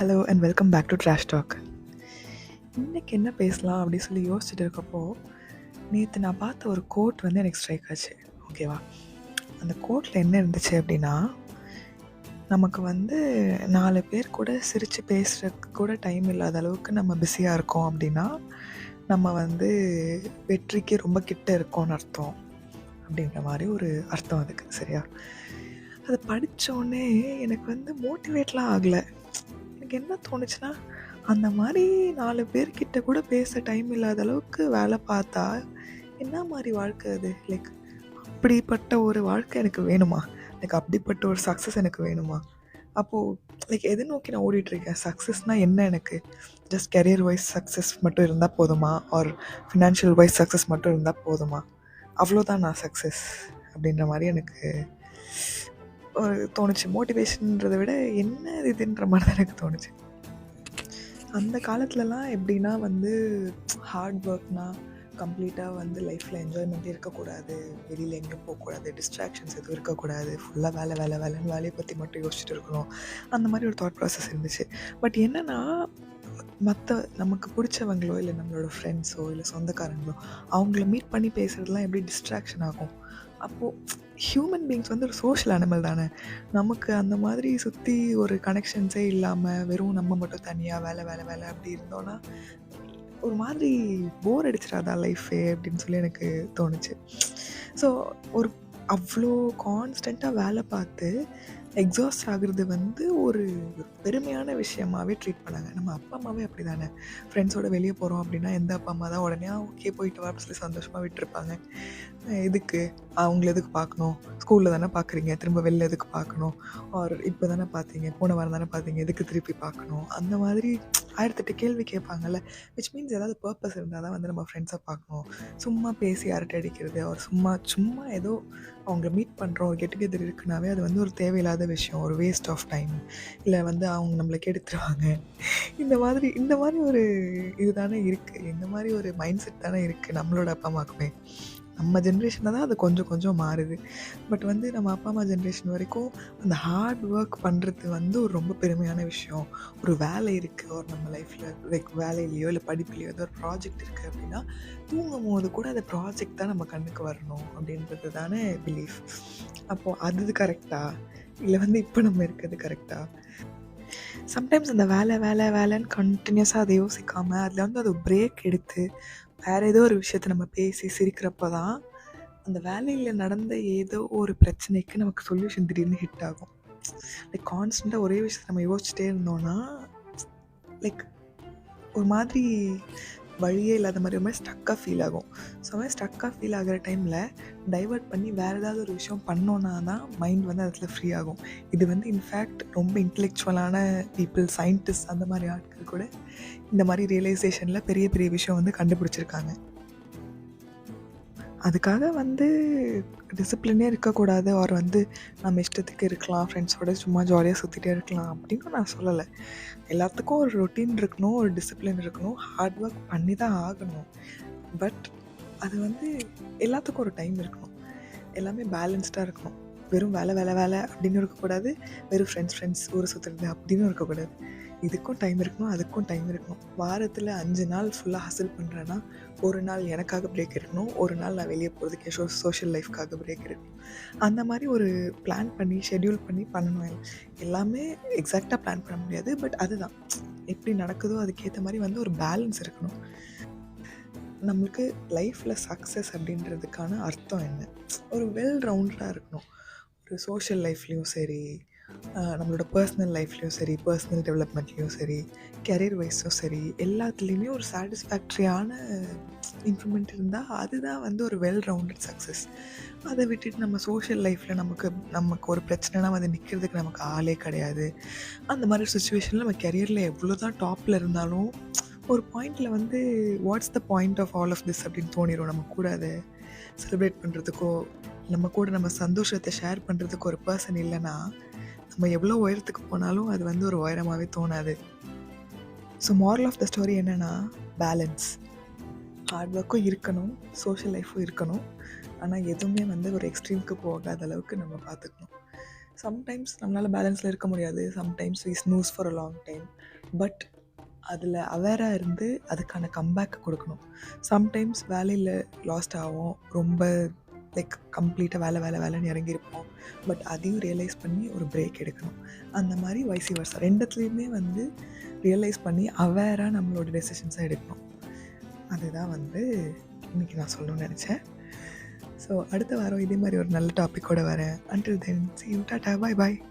Hello and welcome back to trash talk. இன்றைக்கி என்ன பேசலாம் அப்படின்னு சொல்லி யோசிச்சுட்டு இருக்கப்போ நேற்று நான் பார்த்த ஒரு கோட் வந்து எனக்கு ஸ்ட்ரைக் ஆச்சு. ஓகேவா, அந்த கோட்டில் என்ன இருந்துச்சு அப்படின்னா, நமக்கு வந்து 4 பேர் கூட சிரித்து பேசுகிறதுக்கு கூட டைம் இல்லாத அளவுக்கு நம்ம பிஸியாக இருக்கோம் அப்படின்னா நம்ம வந்து வெற்றிக்கு ரொம்ப கிட்ட இருக்கோம்னு அர்த்தம் அப்படின்ற மாதிரி ஒரு அர்த்தம் அதுக்கு. சரியா, அதை படித்தோடனே எனக்கு வந்து மோட்டிவேட்லாம் ஆகலை. எனக்கு என்ன தோணுச்சுன்னா, அந்த மாதிரி 4 பேர்கிட்ட கூட பேச டைம் இல்லாத அளவுக்கு வேலை பார்த்தா என்ன மாதிரி வாழ்க்கை அது? லைக் அப்படிப்பட்ட ஒரு வாழ்க்கை எனக்கு வேணுமா? லைக் அப்படிப்பட்ட ஒரு சக்ஸஸ் எனக்கு வேணுமா? அப்போது லைக் எதை நோக்கி நான் ஓடிட்டுருக்கேன்? சக்ஸஸ்னால் என்ன? எனக்கு ஜஸ்ட் கெரியர் வைஸ் சக்ஸஸ் மட்டும் இருந்தால் போதுமா? ஆர் ஃபினான்ஷியல் வைஸ் சக்ஸஸ் மட்டும் இருந்தால் போதுமா? அவ்வளோதான் நான் சக்ஸஸ் அப்படின்ற மாதிரி எனக்கு தோணுச்சு. மோட்டிவேஷன்றதை விட என்ன இதுன்ற மாதிரி தான் எனக்கு தோணுச்சு. அந்த காலத்துலலாம் எப்படின்னா வந்து ஹார்ட் ஒர்க்னால் கம்ப்ளீட்டாக வந்து லைஃப்பில் என்ஜாய்மெண்ட்டே இருக்கக்கூடாது, வெளியில் எங்கேயும் போகக்கூடாது, டிஸ்ட்ராக்ஷன்ஸ் எதுவும் இருக்கக்கூடாது, ஃபுல்லாக வேலைன்னு வேலையை பற்றி மட்டும் யோசிச்சுட்டு இருக்கணும். அந்த மாதிரி ஒரு தாட் ப்ராசஸ் இருந்துச்சு. பட் என்னென்னா, மற்ற நமக்கு பிடிச்சவங்களோ இல்லை நம்மளோட ஃப்ரெண்ட்ஸோ இல்லை சொந்தக்காரங்களோ அவங்கள மீட் பண்ணி பேசுகிறதுலாம் எப்படி டிஸ்ட்ராக்ஷன் ஆகும்? அப்போது ஹியூமன் பீயிங்ஸ் வந்து ஒரு சோஷியல் அனிமல் தானே. நமக்கு அந்த மாதிரி சுற்றி ஒரு கனெக்ஷன்ஸே இல்லாமல் வெறும் நம்ம மட்டும் தனியாக வேலை அப்படி இருந்தோன்னா ஒரு மாதிரி போர் அடிச்சிடாதா லைஃபே அப்படின்னு சொல்லி எனக்கு தோணுச்சு. ஸோ ஒரு அவ்வளோ கான்ஸ்டண்ட்டாக வேலை பார்த்து எக்ஸாஸ்ட் ஆகுறது வந்து ஒரு பெருமையான விஷயமாகவே ட்ரீட் பண்ணாங்க. நம்ம அப்பா அம்மாவே அப்படி தானே. ஃப்ரெண்ட்ஸோட வெளியே போகிறோம் அப்படின்னா எந்த அப்பா அம்மா தான் உடனே ஓகே போயிட்டு வா அப்படின்னு சொல்லி சந்தோஷமாக விட்டுருப்பாங்க. எதுக்கு அவங்கள எதுக்கு பார்க்கணும்? ஸ்கூலில் தானே பார்க்குறீங்க, திரும்ப வெளில எதுக்கு பார்க்கணும்? ஆர் இப்போ தானே பார்த்தீங்க, போன வாரம் தானே பார்த்தீங்க, எதுக்கு திருப்பி பார்க்கணும்? அந்த மாதிரி 1008 கேள்வி கேட்பாங்கல்ல. விச் மீன்ஸ் ஏதாவது பர்பஸ் இருந்தால் தான் வந்து நம்ம ஃப்ரெண்ட்ஸை பார்க்கணும். சும்மா பேசி அரட்டை அடிக்கிறது, அவர் சும்மா ஏதோ அவங்கள மீட் பண்ணுறோம், ஒரு கெட் டுகெதர் இருக்குனாவே அது வந்து ஒரு தேவையில்லாத விஷயம், ஒரு வேஸ்ட் ஆஃப் டைம், இல்லை வந்து அவங்க நம்மளை கெடுத்துருவாங்க. இந்த மாதிரி ஒரு இது தானே இருக்குது. இந்த மாதிரி ஒரு மைண்ட் செட் தானே இருக்குது நம்மளோட அப்பா அம்மாவுக்குமே. நம்ம ஜென்ரேஷனில் தான் அது கொஞ்சம் மாறுது. பட் வந்து நம்ம அப்பா அம்மா ஜென்ரேஷன் வரைக்கும் அந்த ஹார்ட் ஒர்க் பண்ணுறது வந்து ஒரு ரொம்ப பெருமையான விஷயம். ஒரு வேலை இருக்குது, ஒரு நம்ம லைஃப்பில் லைக் வேலையிலையோ இல்லை படிப்புலையோ ஏதோ ஒரு ப்ராஜெக்ட் இருக்குது அப்படின்னா தூங்கும் போது கூட அந்த ப்ராஜெக்ட் தான் நம்ம கண்ணுக்கு வரணும் அப்படின்றது தானே பிலீஃப். அப்போது அது கரெக்டா இல்லை வந்து இப்போ நம்ம இருக்கிறது கரெக்டா? சம்டைம்ஸ் அந்த வேலைன்னு கண்டினியூஸாக அதை யோசிக்காமல் அதில் வந்து அது பிரேக் எடுத்து வேறு ஏதோ ஒரு விஷயத்தை நம்ம பேசி சிரிக்கிறப்ப தான் அந்த வேலையில் நடந்த ஏதோ ஒரு பிரச்சனைக்கு நமக்கு சொல்யூஷன் திடீர்னு ஹிட் ஆகும். லைக் கான்ஸ்டண்ட்டாக ஒரே விஷயத்தை நம்ம யோசிச்சுட்டே இருந்தோன்னா லைக் ஒரு மாதிரி வழியே இல்லாத மாதிரி ஒரு மாதிரி ஸ்டக்காக ஃபீல் ஆகும். ஸோ மாதிரி ஸ்டக்காக ஃபீல் ஆகிற டைமில் டைவர்ட் பண்ணி வேறு ஏதாவது ஒரு விஷயம் பண்ணோன்னா தான் மைண்ட் வந்து அதில் ஃப்ரீ ஆகும். இது வந்து இன்ஃபேக்ட் ரொம்ப இன்டெலெக்சுவலான பீப்புள், சயின்டிஸ்ட் அந்த மாதிரி ஆட்கள் கூட இந்த மாதிரி ரியலைசேஷனில் பெரிய விஷயம் வந்து கண்டுபிடிச்சிருக்காங்க. அதுக்காக வந்து டிசிப்ளினே இருக்கக்கூடாது, அவர் வந்து நம்ம இஷ்டத்துக்கு இருக்கலாம், ஃப்ரெண்ட்ஸோட சும்மா ஜாலியாக சுற்றிட்டே இருக்கலாம் அப்படின்னு நான் சொல்லலை. எல்லாத்துக்கும் ஒரு ரொட்டீன் இருக்கணும், ஒரு டிசிப்ளின் இருக்கணும், ஹார்ட் ஒர்க் பண்ணி தான் ஆகணும். பட் அது வந்து எல்லாத்துக்கும் ஒரு டைம் இருக்கணும், எல்லாமே பேலன்ஸ்டாக இருக்கணும். வெறும் வேலை அப்படின்னு இருக்கக்கூடாது, வெறும் ஃப்ரெண்ட்ஸ் ஊர் சுற்றுறது அப்படின்னு இருக்கக்கூடாது. இதுக்கும் டைம் இருக்கணும், அதுக்கும் டைம் இருக்கணும். வாரத்தில் 5 நாள் ஃபுல்லாக ஹசில் பண்ணுறேன்னா ஒரு நாள் எனக்காக பிரேக் இருக்கணும், ஒரு நாள் நான் வெளியே போகிறதுக்கு சோஷியல் லைஃப்காக பிரேக் இருக்கணும். அந்த மாதிரி ஒரு பிளான் பண்ணி ஷெட்யூல் பண்ணி பண்ணணும். எல்லாமே எக்ஸாக்டாக பிளான் பண்ண முடியாது, பட் அதுதான் எப்படி நடக்குதோ அதுக்கேற்ற மாதிரி வந்து ஒரு பேலன்ஸ் இருக்கணும். நம்மளுக்கு லைஃப்பில் சக்ஸஸ் அப்படின்றதுக்கான அர்த்தம் என்ன? ஒரு வெல் ரவுண்டடாக இருக்கணும். ஒரு சோஷியல் லைஃப்லேயும் சரி, நம்மளோட பர்சனல் லைஃப்லேயும் சரி, பர்சனல் டெவலப்மெண்ட்லேயும் சரி, கெரியர் வைஸும் சரி, எல்லாத்துலேயுமே ஒரு சாட்டிஸ்ஃபேக்ட்ரியான இம்ப்ரூவ்மெண்ட் இருந்தால் அதுதான் வந்து ஒரு வெல் ரவுண்டட் சக்ஸஸ். அதை விட்டுட்டு நம்ம சோஷியல் லைஃப்பில் நமக்கு ஒரு பிரச்சனைனா வந்து நிற்கிறதுக்கு நமக்கு ஆளே கிடையாது. அந்த மாதிரி சுச்சுவேஷனில் நம்ம கெரியரில் எவ்வளோ தான் டாப்பில் இருந்தாலும் ஒரு பாயிண்டில் வந்து what's the point of all of this அப்படின்னு தோணிடும். நம்ம கூட அதை செலிப்ரேட் பண்ணுறதுக்கோ நம்ம சந்தோஷத்தை ஷேர் பண்ணுறதுக்கு ஒரு பர்சன் இல்லைன்னா நம்ம எவ்வளோ உயரத்துக்கு போனாலும் அது வந்து ஒரு உயரமாகவே தோணாது. So moral of the story என்னென்னா, பேலன்ஸ். ஹார்ட் ஒர்க்கும் இருக்கணும், சோஷியல் லைஃப்பும் இருக்கணும், ஆனால் எதுவுமே வந்து ஒரு எக்ஸ்ட்ரீமுக்கு போகாத அளவுக்கு நம்ம பார்த்துக்கணும். சம்டைம்ஸ் நம்மளால் பேலன்ஸில் இருக்க முடியாது. Sometimes we snooze for a long time. But அதில் அவேராக இருந்து அதுக்கான கம்பேக் கொடுக்கணும். சம்டைம்ஸ் வேலையில் லாஸ்ட் ஆகும், ரொம்ப லைக் கம்ப்ளீட்டாக வேலைன்னு இறங்கியிருப்போம். பட் அதையும் ரியலைஸ் பண்ணி ஒரு பிரேக் எடுக்கணும். அந்த மாதிரி வைசி வர்ஸா ரெண்டுத்துலேயுமே வந்து ரியலைஸ் பண்ணி அவேராக நம்மளோட டெசிஷன்ஸை எடுக்கணும். அதுதான் வந்து இன்றைக்கி நான் சொல்லணும்னு நினச்சேன். ஸோ அடுத்த வாரம் இதே மாதிரி ஒரு நல்ல டாப்பிக்கோடு வரேன். Until then see you, tata, bye bye.